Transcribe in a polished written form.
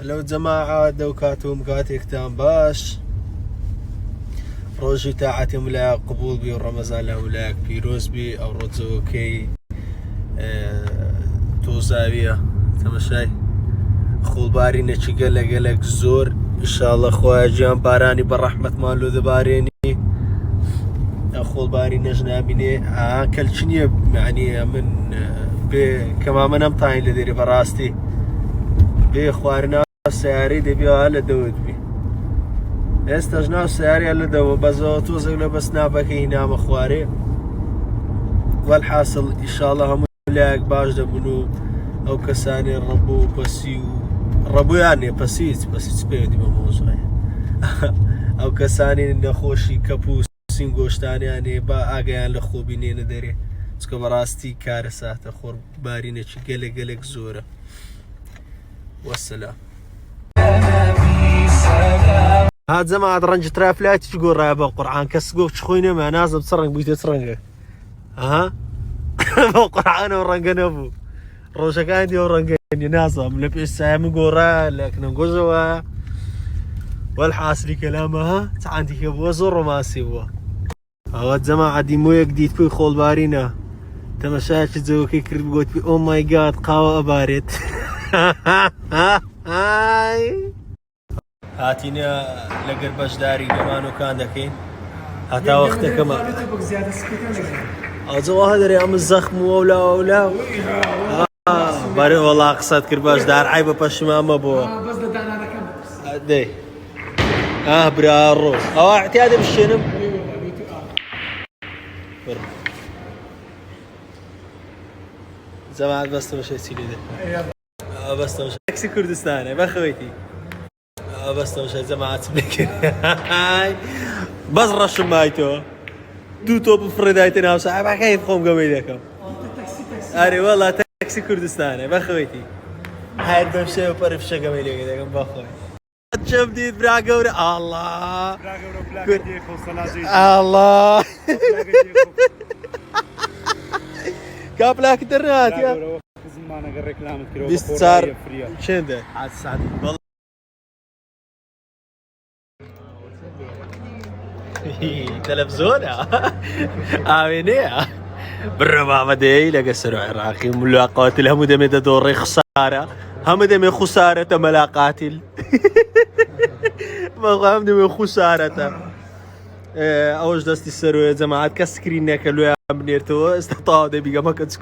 لو جماعة دوكاتهم كاتيكتان باش روجي تاعتي ملاك قبول بي ورمزان له ملاك بيروز بي أو رزوكي توزاوية تمشي خول باري نشي قلق زور إن شاء الله خويا جيان باراني بالرحمة مالو ذباريني خول باري نجنابيني كالشنية يعني من كما من أمطاين لديري براستي بإخوارنا السياري دي بيوها لدود بي استجنا السياري لدود بزو توزق لبس نابكي هنا مخواري والحاصل إن شاء الله هم لاك باش دبنو أو كساني الربو بسيو الربو يعني بسيت بيدي بموزوي أو كساني نخوشي كابوس سینگۆشتانی يعني با ئاگیان لە خۆبینێنە دەرێ چکە بەڕاستی کارە ساتە خۆر بارینێکی گەلێک زۆرە وەسەلام هات جەماعەت ڕەنج ترافلاتیش گۆڕایە بە قورعان کەس گۆ چ خۆی نەما نازم چ ڕەنگ بوویتە چ ڕەنگە ئەها بۆ قورعانەوە ڕەنگە نەبوو ڕۆژەکانی دیەوە ڕەنگە نازم لە پێش سایە من گۆڕایە لە کنەنگۆژەوە والحاصل كلامها عندي كبوة زور رومانسي بوا هذا جماعة ديمويك ديت بي خول بارينا تمشاش تزوكي كرب قوت بي او ماي جاد قاوة أبارد هاتينا لقر بجداري كمان وكان دكين هاتا وقتك كمان أزوا هذا ريام الزخم ولا باري والله قصد كرباش دار عيبة بشمامة بوا بس دانا كم دي برارو او اعتيادي بالشنب زمان بس تمشي سيدي ده بس تمشي تاكسي كردستاني بخويتي بس تمشي زمان تبلك بس رش مايتو دو توب فريدايتي ناوسا ما كيف قوم قبيلكم اري والله تاكسي كردستاني بخويتي هاي بمشي وبرف شقه قبيلك كده بخوي شوف ديد براغوري الله الله كابلاك درات يا زمانك الريكلام كيلو بيستار شنده عاد سعد والله تلفزيون امينيه بالربع مدي لقى سرع عراقي ملاقات لهم دم دور خساره هم دم خساره ملا قاتل ما قام دم خساره اوج دستي سرو جماعات كسكرين كلو يا منيرتو استطاع دبي ما كنت